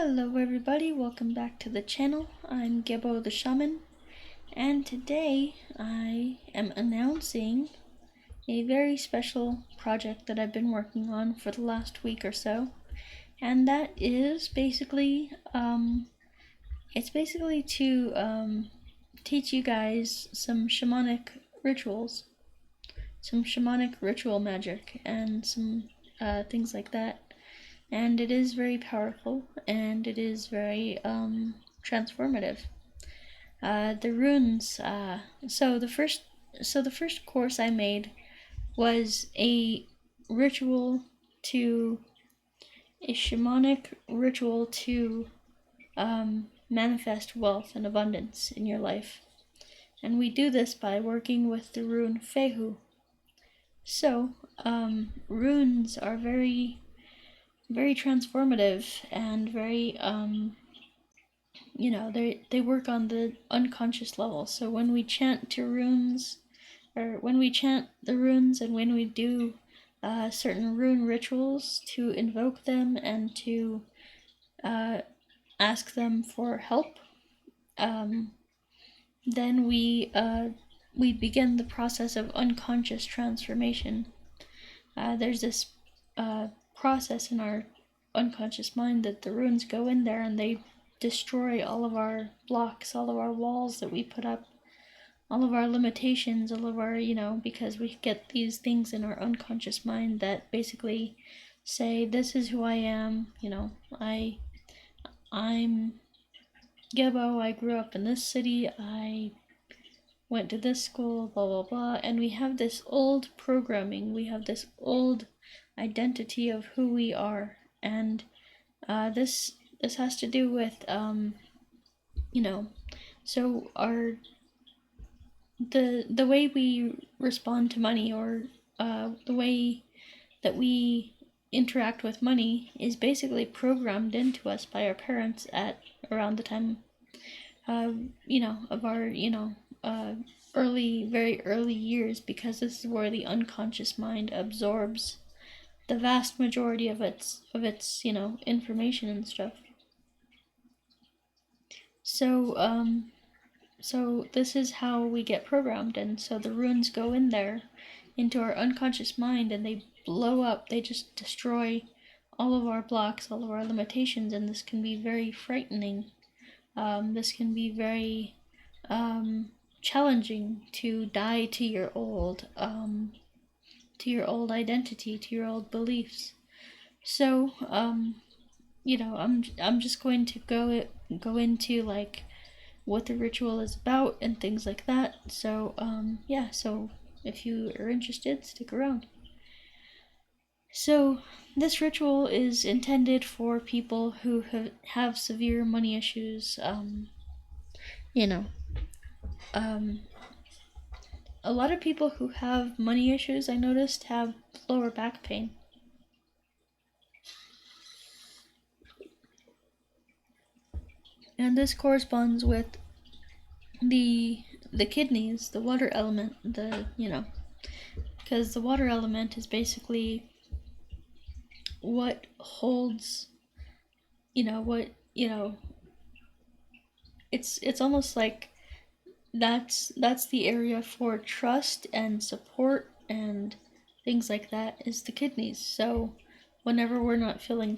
Hello everybody, welcome back to the channel. I'm Gebo the Shaman, and today I am announcing a very special project that I've been working on for the last week or so, and that is basically to teach you guys some shamanic rituals, some shamanic ritual magic, and some things like that. And it is very powerful, and it is very transformative. The runes. So the first course I made was a shamanic ritual to manifest wealth and abundance in your life, and we do this by working with the rune Fehu. So runes are very transformative and very they work on the unconscious level. So when we chant the runes and when we do certain rune rituals to invoke them and to ask them for help, then we begin the process of unconscious transformation. There's this process in our unconscious mind that the runes go in there and they destroy all of our blocks, all of our walls that we put up, all of our limitations, all of our, because we get these things in our unconscious mind that basically say, this is who I am, I'm Gebo, I grew up in this city, I went to this school, blah blah blah, and we have this old programming, we have this old identity of who we are, and this has to do with so the way we respond to money, or the way that we interact with money, is basically programmed into us by our parents at around the time of our very early years, because this is where the unconscious mind absorbs the vast majority of its information and stuff. So this is how we get programmed, and so the runes go in there into our unconscious mind and they blow up, they just destroy all of our blocks, all of our limitations, and this can be very frightening. This can be very challenging to die to your old identity, to your old beliefs. So I'm just going to go into like what the ritual is about and things like that. So so if you are interested, stick around. So this ritual is intended for people who have severe money issues. A lot of people who have money issues, I noticed, have lower back pain. And this corresponds with the kidneys, the water element, because the water element is basically what holds, it's almost like that's the area for trust and support and things like that, is the kidneys. So whenever we're not feeling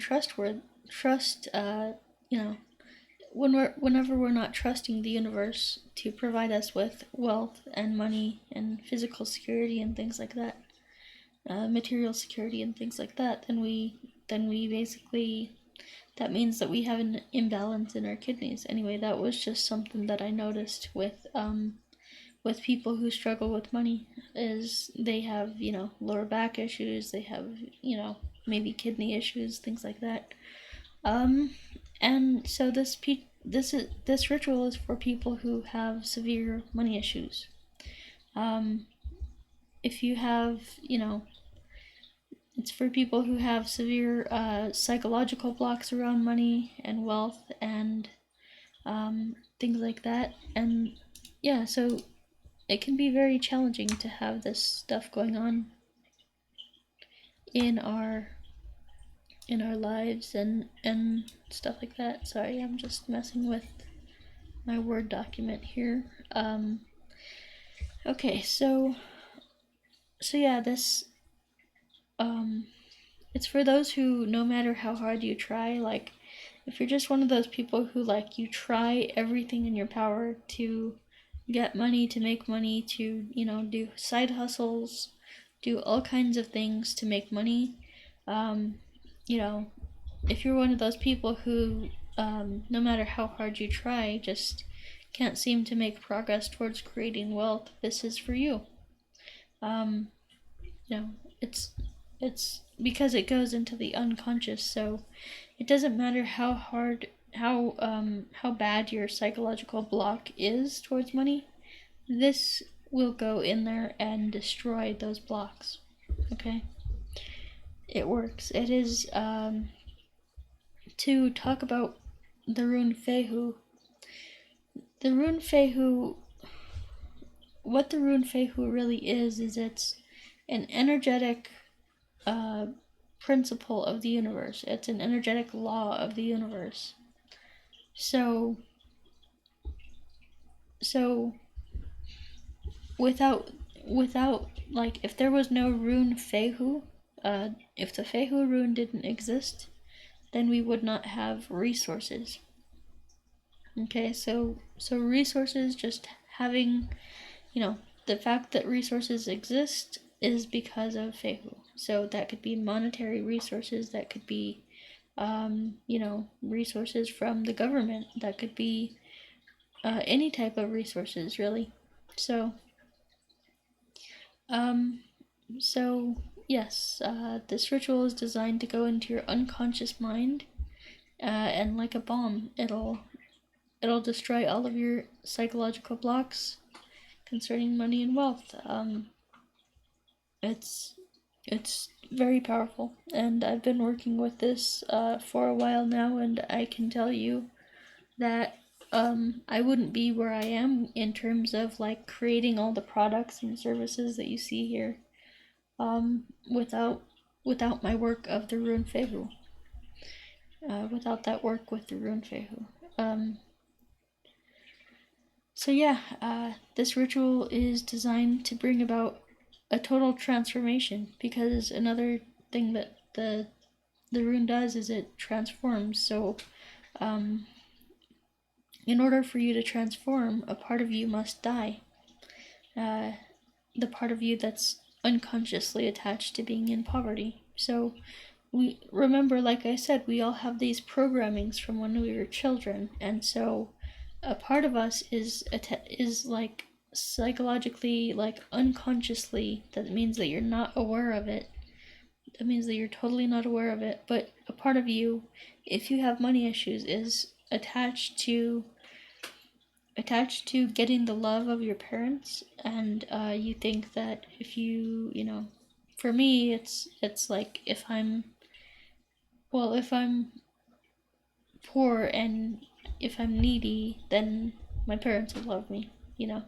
whenever we're not trusting the universe to provide us with wealth and money and physical security and things like that, material security and things like that, then we basically, that means that we have an imbalance in our kidneys. Anyway, that was just something that I noticed with people who struggle with money, is they have lower back issues, they have maybe kidney issues, things like that. And so this ritual is for people who have severe money issues. If you have, it's for people who have severe psychological blocks around money and wealth and things like that. And so it can be very challenging to have this stuff going on in our in our lives and stuff like that. Sorry, I'm just messing with my Word document here. Okay, so yeah, this it's for those who, no matter how hard you try, like if you're just one of those people who, like, you try everything in your power to get money, to make money, to, you know, do side hustles, do all kinds of things to make money. You know, if you're one of those people who, no matter how hard you try, just can't seem to make progress towards creating wealth, this is for you. You know, it's because it goes into the unconscious, so it doesn't matter how hard, how bad your psychological block is towards money. This will go in there and destroy those blocks. Okay, it works. It is to talk about the rune Fehu. The rune Fehu, what the rune Fehu really is it's an energetic principle of the universe. It's an energetic law of the universe. So without like, if there was no rune Fehu, if the Fehu rune didn't exist, then we would not have resources. Okay, so resources, just having, you know, the fact that resources exist is because of Fehu. So that could be monetary resources, that could be, you know, resources from the government, that could be any type of resources, really. So, so yes, this ritual is designed to go into your unconscious mind, and like a bomb, it'll destroy all of your psychological blocks concerning money and wealth. It's very powerful, and I've been working with this for a while now, and I can tell you that I wouldn't be where I am in terms of, like, creating all the products and services that you see here without my work of the Rune Fehu. Without that work with the Rune Fehu. So yeah, this ritual is designed to bring about a total transformation, because another thing that the rune does is it transforms. So in order for you to transform, a part of you must die. The part of you that's unconsciously attached to being in poverty. So we remember, like I said, we all have these programmings from when we were children, and so a part of us is like psychologically, like unconsciously, that means that you're not aware of it. That means that you're totally not aware of it. But a part of you, if you have money issues, is attached to getting the love of your parents, and you think that if you, you know, for me, it's like, if I'm poor and if I'm needy, then my parents will love me, you know,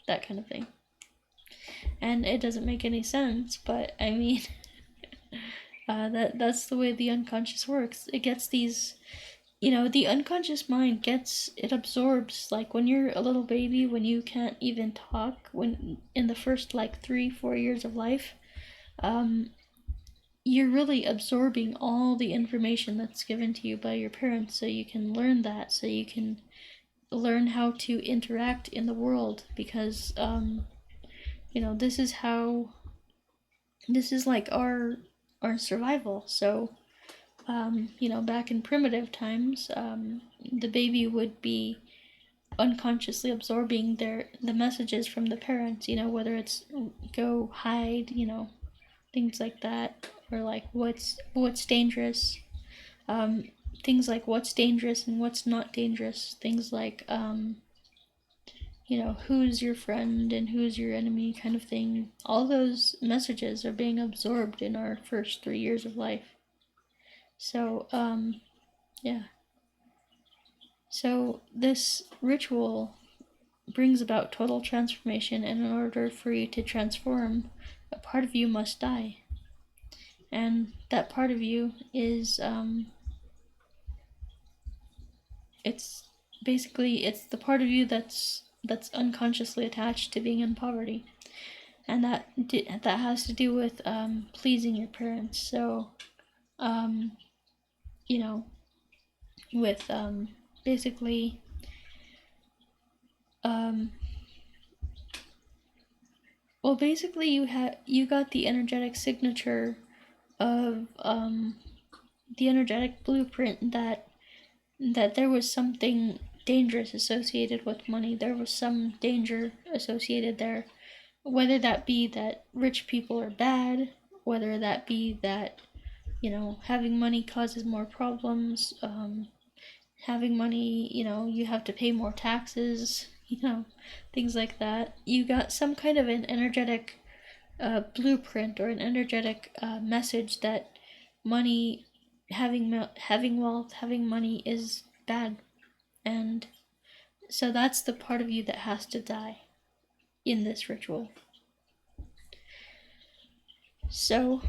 that kind of thing. And it doesn't make any sense, but I mean, that's the way the unconscious works. It gets these, you know, the unconscious mind it absorbs, like when you're a little baby, when you can't even talk, when in the first, like, 3-4 years of life, you're really absorbing all the information that's given to you by your parents, so you can learn that, so you can learn how to interact in the world, because you know, this is like our survival. So you know, back in primitive times, the baby would be unconsciously absorbing the messages from the parents, you know, whether it's go hide, you know, things like that, or like what's dangerous, things like what's dangerous and what's not dangerous, things like you know, who's your friend and who's your enemy, kind of thing. All those messages are being absorbed in our first 3 years of life. So yeah, so this ritual brings about total transformation, and in order for you to transform, a part of you must die. and that part of you is it's the part of you that's unconsciously attached to being in poverty, and that has to do with pleasing your parents. So you know, with basically well, basically you got the energetic signature of the energetic blueprint that there was something dangerous associated with money. There was some danger associated there, whether that be that rich people are bad, whether that be that, you know, having money causes more problems, having money, you know, you have to pay more taxes, you know, things like that. You got some kind of an energetic blueprint or an energetic message that money, having wealth, having money is bad. And so that's the part of you that has to die in this ritual. So,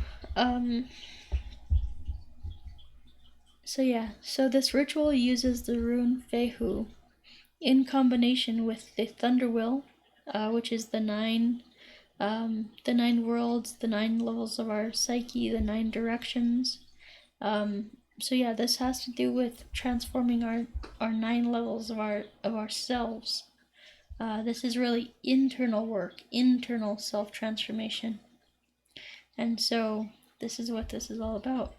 so this ritual uses the rune Fehu in combination with the thunder will, which is the nine worlds, the 9 levels of our psyche, the 9 directions. This has to do with transforming our 9 levels of ourselves. This is really internal work, internal self-transformation. And so this is what this is all about,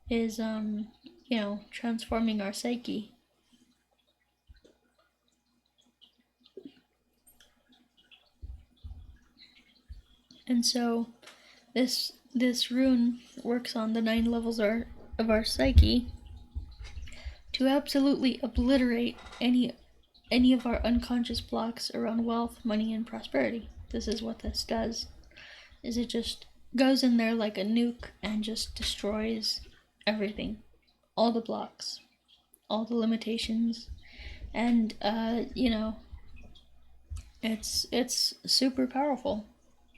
is transforming our psyche. And so this rune works on the 9 levels of our psyche to absolutely obliterate any of our unconscious blocks around wealth, money, and prosperity. This is what this does, is it just goes in there like a nuke and just destroys everything, all the blocks, all the limitations, and it's super powerful.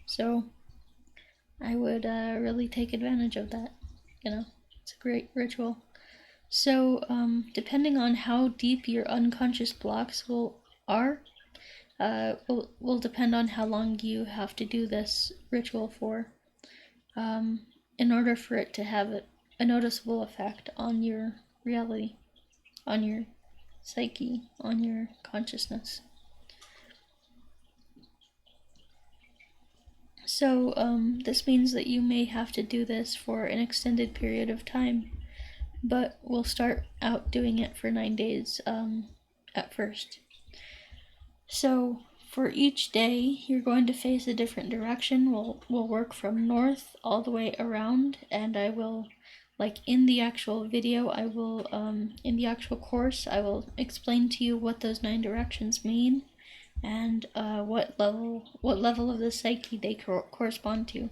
So I would really take advantage of that. It's a great ritual. So depending on how deep your unconscious blocks will depend on how long you have to do this ritual for, in order for it to have a noticeable effect on your reality, on your psyche, on your consciousness. So this means that you may have to do this for an extended period of time, but we'll start out doing it for 9 days at first. So for each day, you're going to face a different direction. We'll work from north all the way around, and I will, like in the actual video, I will, in the actual course, I will explain to you what those 9 directions mean, and what level of the psyche they correspond to.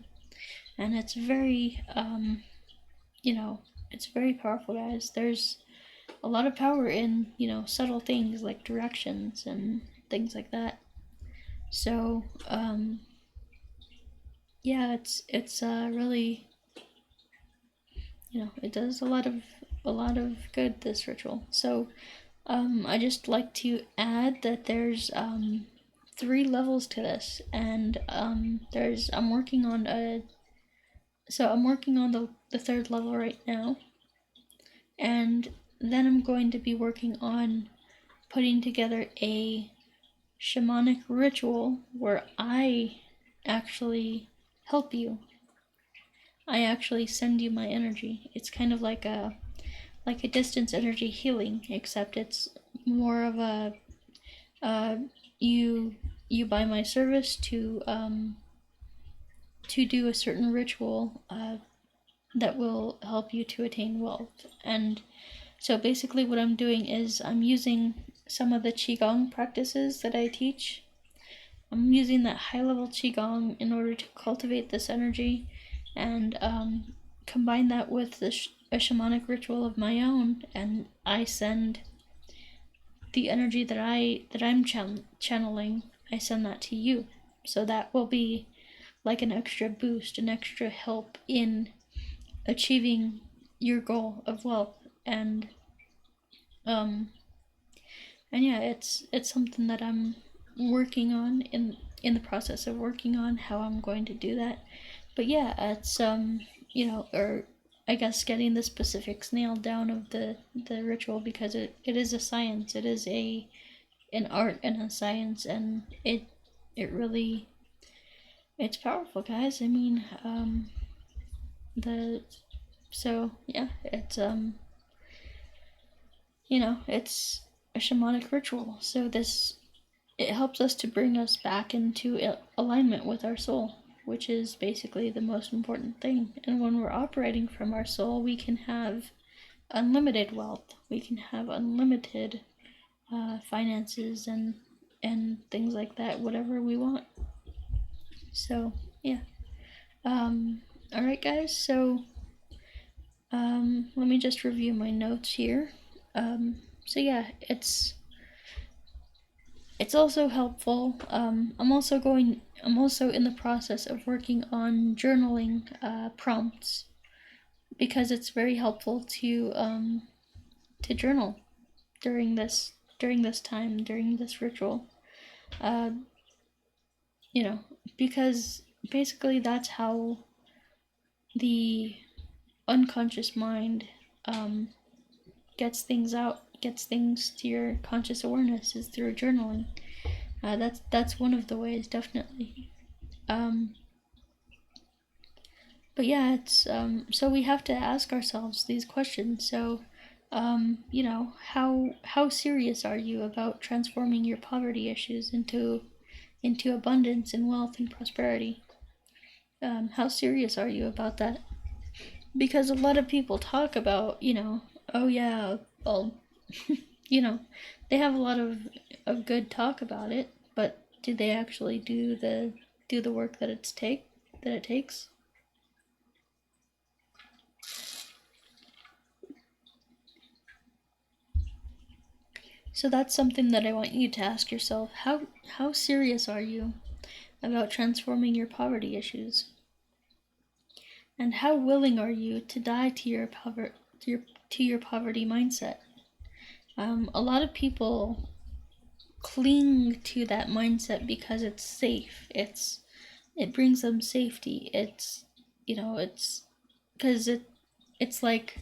And it's very, it's very powerful, guys. There's a lot of power in, subtle things like directions and things like that. So, it's really, it does a lot of good, this ritual. So, I just like to add that there's 3 levels to this, and I'm working on the 3rd level right now, and then I'm going to be working on putting together a shamanic ritual where I actually help you. I actually send you my energy. It's kind of like a distance energy healing, except it's more of a you buy my service to do a certain ritual that will help you to attain wealth. And so basically what I'm doing is I'm using some of the Qigong practices that I teach. I'm using that high-level Qigong in order to cultivate this energy, and combine that with a shamanic ritual of my own, and I send the energy that I'm channeling, I send that to you. So that will be like an extra boost, an extra help in achieving your goal of wealth. And yeah, it's something that I'm working on, in the process of working on how I'm going to do that. But yeah, it's or I guess getting the specifics nailed down of the ritual, because it is a science. It is an art and a science, and it really, it's powerful, guys. I mean, the so yeah, it's it's a shamanic ritual. So it helps us to bring us back into alignment with our soul, which is basically the most important thing. And when we're operating from our soul, we can have unlimited wealth. We can have unlimited finances and things like that, whatever we want. So yeah. All right, guys. So let me just review my notes here. So yeah, it's also helpful. I'm also in the process of working on journaling prompts, because it's very helpful to journal during this time, during this ritual. Uh, because basically that's how the unconscious mind gets things out, gets things to your conscious awareness, is through journaling. That's one of the ways, definitely. But yeah, it's so we have to ask ourselves these questions. So, how serious are you about transforming your poverty issues into abundance and wealth and prosperity? How serious are you about that? Because a lot of people talk about, oh yeah, well, they have a lot of good talk about it, but do they actually do the work that it takes? So that's something that I want you to ask yourself. How serious are you about transforming your poverty issues? And how willing are you to die to your poverty mindset? A lot of people cling to that mindset because it's safe. It brings them safety. It's because it's like,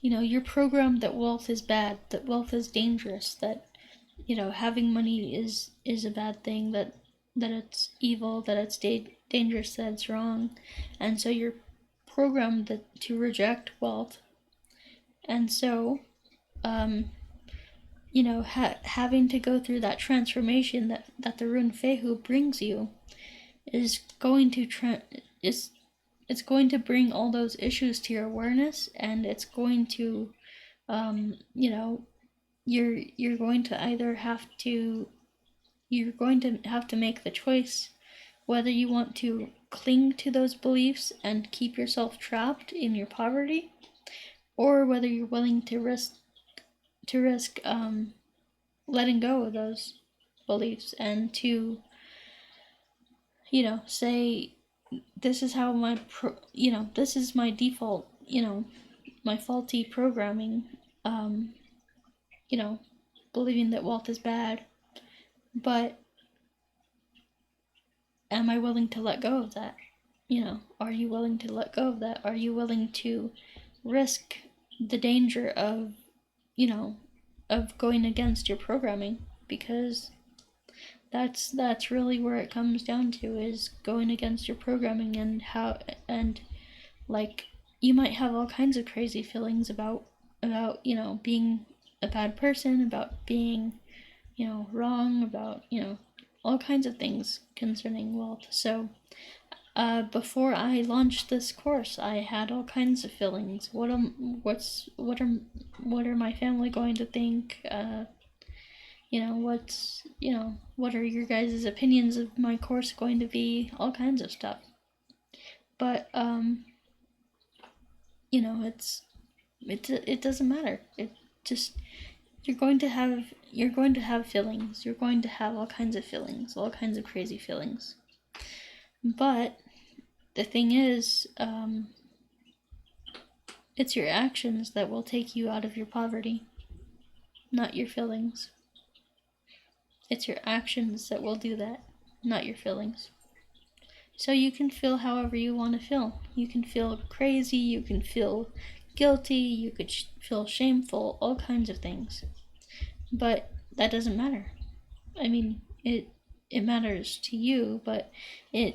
you're programmed that wealth is bad, that wealth is dangerous, that having money is a bad thing, that it's evil, that it's dangerous, that it's wrong, and so you're programmed to reject wealth. And so having to go through that transformation that the rune Fehu brings you is going to it's going to bring all those issues to your awareness, and it's going to you're going to either have to make the choice whether you want to cling to those beliefs and keep yourself trapped in your poverty, or whether you're willing to risk letting go of those beliefs, and to say, this is how this is my default, my faulty programming, believing that wealth is bad, but am I willing to let go of that? Are you willing to let go of that? Are you willing to risk the danger of going against your programming? Because that's really where it comes down to, is going against your programming. And like, you might have all kinds of crazy feelings about being a bad person, about being wrong, about all kinds of things concerning wealth. So before I launched this course, I had all kinds of feelings. What are my family going to think? What are your guys' opinions of my course going to be? All kinds of stuff. But it doesn't matter. It just, you're going to have feelings. You're going to have all kinds of feelings, all kinds of crazy feelings. But the thing is, it's your actions that will take you out of your poverty, not your feelings. It's your actions that will do that, not your feelings. So you can feel however you want to feel. You can feel crazy, you can feel guilty, you could feel shameful, all kinds of things. But that doesn't matter. I mean, it matters to you, but the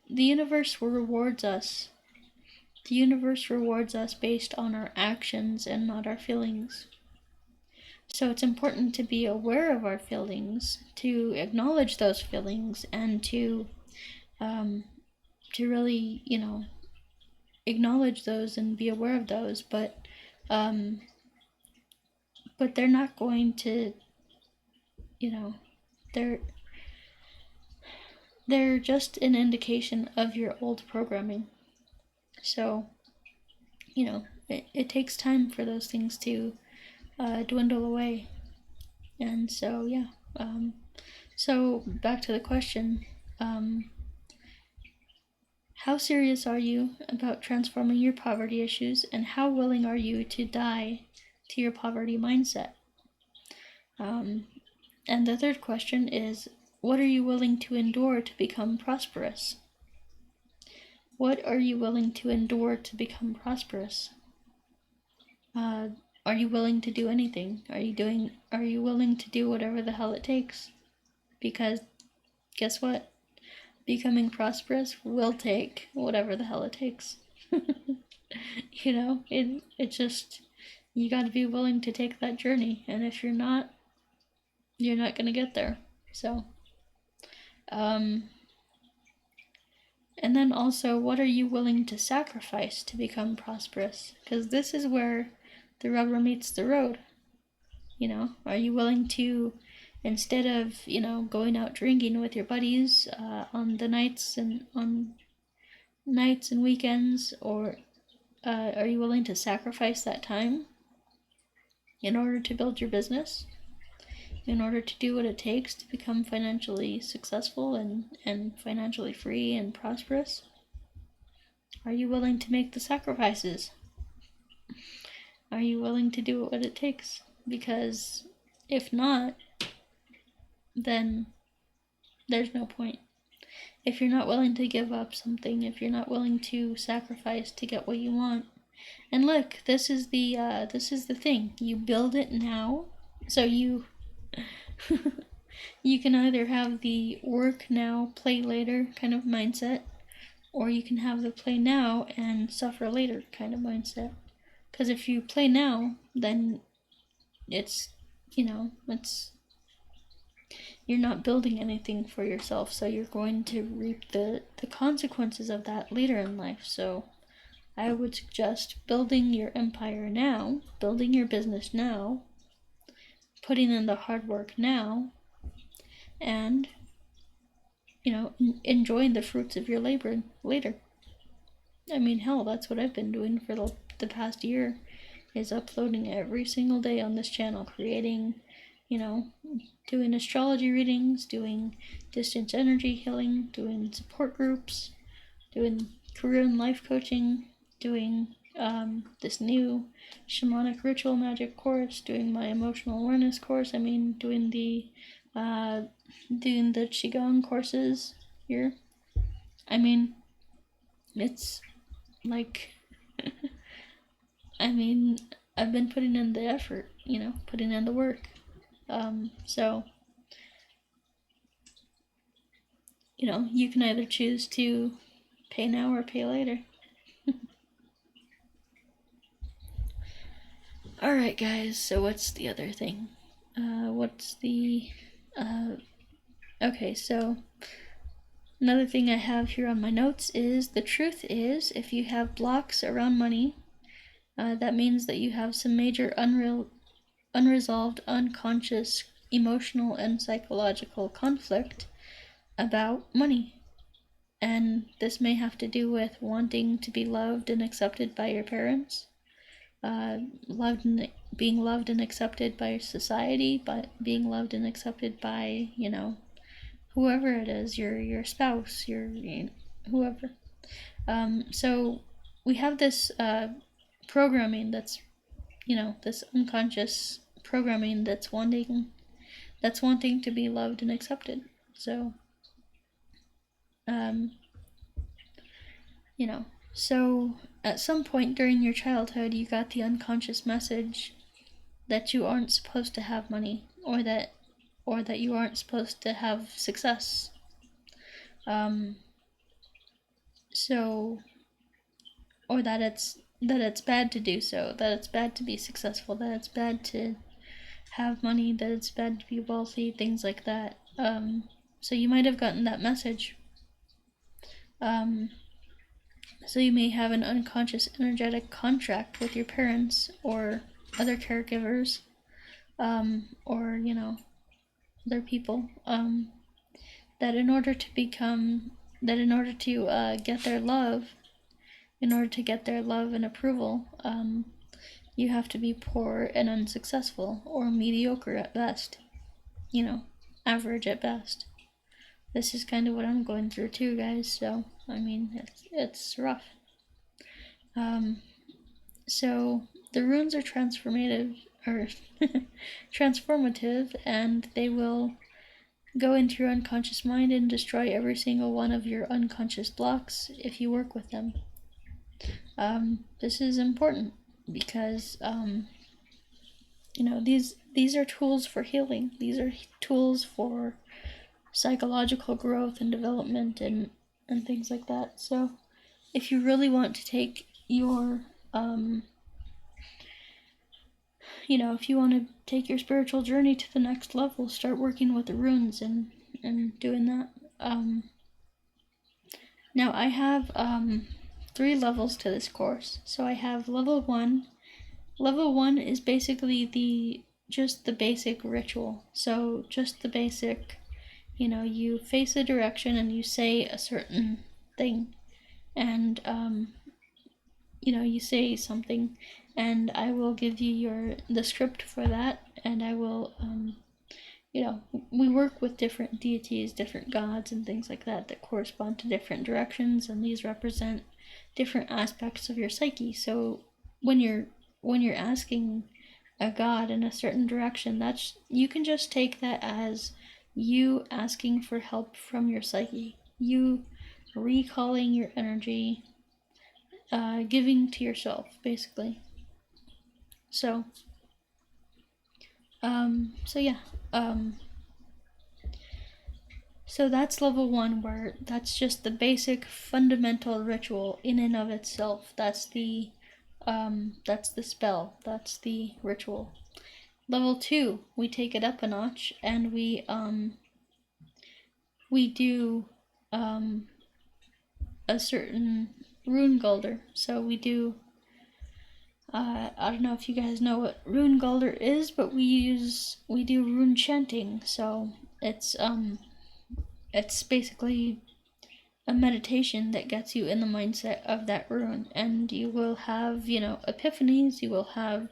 universe rewards us. The universe rewards us based on our actions and not our feelings. So it's important to be aware of our feelings, to acknowledge those feelings, and to really, acknowledge those and be aware of those. But they're not going to, they're just an indication of your old programming. So, it takes time for those things to dwindle away. And so, yeah. So back to the question, how serious are you about transforming your poverty issues, and how willing are you to die to your poverty mindset? And the third question is, what are you willing to endure to become prosperous? What are you willing to endure to become prosperous? Are you willing to do anything? Are you willing to do whatever the hell it takes? Because guess what? Becoming prosperous will take whatever the hell it takes. It just, you got to be willing to take that journey, and if you're not gonna get there. So and then also, what are you willing to sacrifice to become prosperous? Because this is where the rubber meets the road. Are you willing to, instead of going out drinking with your buddies on nights and weekends, or are you willing to sacrifice that time in order to build your business, in order to do what it takes to become financially successful and financially free and prosperous? Are you willing to make the sacrifices? Are you willing to do what it takes? Because if not, then there's no point. If you're not willing to give up something, if you're not willing to sacrifice to get what you want. And look, this is the thing. You build it now, so you you can either have the work now, play later kind of mindset, or you can have the play now and suffer later kind of mindset. Because if you play now, then it's you're not building anything for yourself, so you're going to reap the consequences of that later in life. So I would suggest building your empire now, building your business now, putting in the hard work now, and enjoying the fruits of your labor later. I mean, hell, that's what I've been doing for the past year, is uploading every single day on this channel, creating, doing astrology readings, doing distance energy healing, doing support groups, doing career and life coaching, doing this new shamanic ritual magic course, doing my emotional awareness course. I mean, doing the qigong courses here. I mean, it's like I mean, I've been putting in the effort, putting in the work. So, you can either choose to pay now or pay later. Alright, guys, so what's the other thing? Okay, so another thing I have here on my notes is, the truth is, if you have blocks around money, that means that you have some major unresolved, unconscious, emotional, and psychological conflict about money. And this may have to do with wanting to be loved and accepted by your parents, being loved and accepted by society, but being loved and accepted by, whoever it is, your spouse, whoever. So we have this programming that's, this unconscious programming that's wanting to be loved and accepted. So, so at some point during your childhood, you got the unconscious message that you aren't supposed to have money, or that you aren't supposed to have success. So, or that it's bad to do so, that it's bad to be successful, that it's bad to have money, that it's bad to be wealthy, things like that. So you might have gotten that message. So you may have an unconscious energetic contract with your parents or other caregivers, or other people, that in order to get their love, and approval, you have to be poor and unsuccessful, or mediocre at best, average at best. This is kind of what I'm going through too, guys, so, I mean, it's rough. So, the runes are transformative, and they will go into your unconscious mind and destroy every single one of your unconscious blocks if you work with them. This is important because, these are tools for healing. These are tools for psychological growth and development and things like that. So if you really want to take your, if you want to take your spiritual journey to the next level, start working with the runes and doing that. Now I have 3 levels to this course. So I have level 1. Level 1 is basically just the basic ritual. So just the basic, you face a direction and you say a certain thing, and you say something, and I will give you the script for that, and I will, we work with different deities, different gods, and things like that correspond to different directions, and these represent different aspects of your psyche. So when you're asking a god in a certain direction, you can just take that as you asking for help from your psyche, you recalling your energy, giving to yourself, basically. So yeah. So that's level 1, where that's just the basic fundamental ritual in and of itself. That's the spell, that's the ritual. Level 2, we take it up a notch, and we do a certain rune gulder. So we do, I don't know if you guys know what rune gulder is, but we do rune chanting. So it's basically a meditation that gets you in the mindset of that rune, and you will have, epiphanies. You will have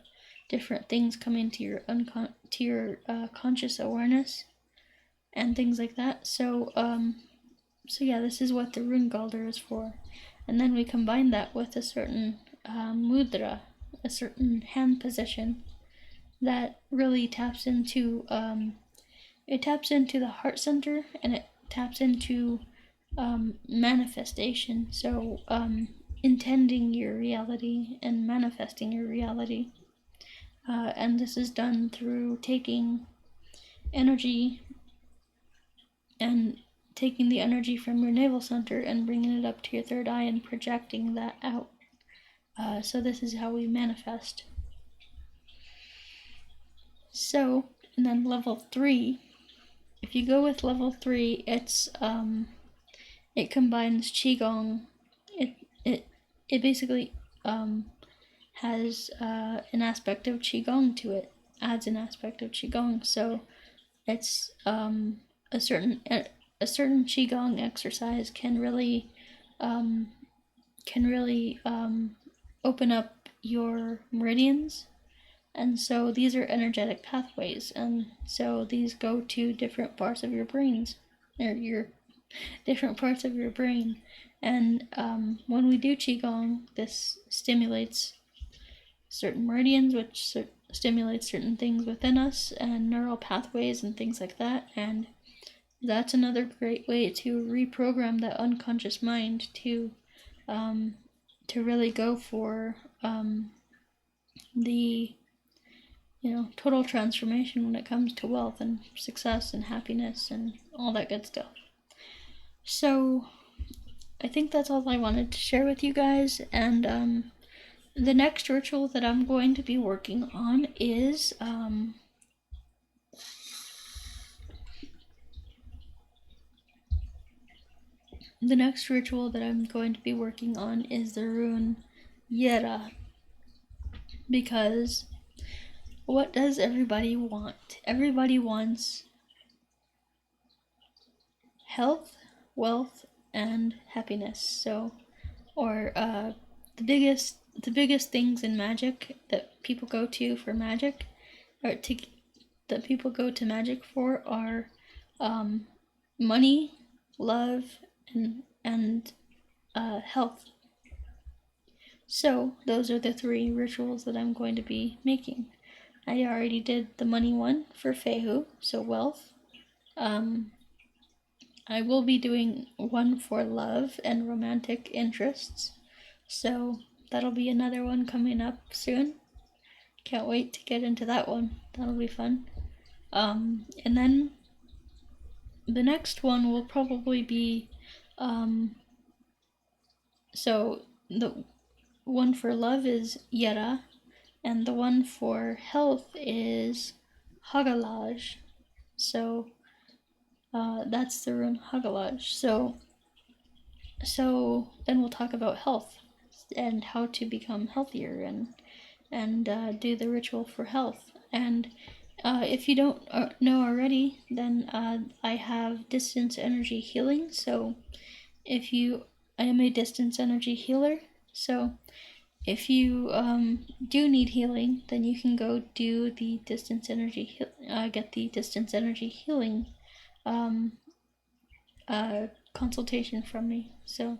different things come into your conscious awareness and things like that. So yeah, this is what the rune gulder is for. And then we combine that with a certain mudra, a certain hand position that really taps into the heart center, and it taps into manifestation. So intending your reality and manifesting your reality. And this is done through taking energy and taking the energy from your navel center and bringing it up to your third eye and projecting that out. So this is how we manifest. So, and then level 3, if you go with level 3, it's it combines qigong. It basically has an aspect of qigong to it. Adds an aspect of qigong. So it's a certain qigong exercise can really open up your meridians, and so these are energetic pathways, and so these go to different parts of your brains, or your different parts of your brain, And when we do Qigong, this stimulates certain meridians, which stimulates certain things within us, and neural pathways and things like that. And that's another great way to reprogram that unconscious mind to really go for the total transformation when it comes to wealth and success and happiness and all that good stuff. So I think that's all I wanted to share with you guys. And the next ritual that I'm going to be working on is the rune Yera, because what does everybody want? Everybody wants health, wealth, and happiness. So, or the biggest things in magic that people go to for magic, or that people go to magic for, are money, love, and health. So those are the 3 rituals that I'm going to be making. I already did the money one for Fehu, so wealth. I will be doing one for love and romantic interests, so that'll be another one coming up soon. Can't wait to get into that one. That'll be fun. And then the next one will probably be so the one for love is Yera, and the one for health is Hagalaj. So that's the rune Hagalaj. So then we'll talk about health and how to become healthier and do the ritual for health. And if you don't know already, then I have distance energy healing. So I am a distance energy healer. So if you do need healing, then you can go do the distance energy get the distance energy healing consultation from me. So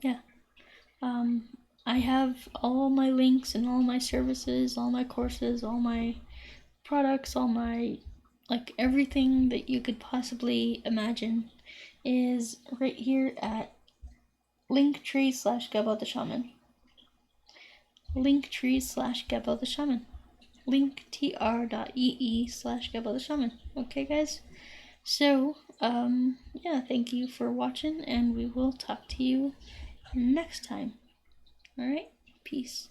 yeah, I have all my links and all my services, all my courses, all my products, all my everything that you could possibly imagine is right here at linktree/Gebo the Shaman. Linktree/Gebo the Shaman. linktr.ee/Gebo the Shaman. Okay, guys? So, yeah, thank you for watching, and we will talk to you next time. Alright? Peace.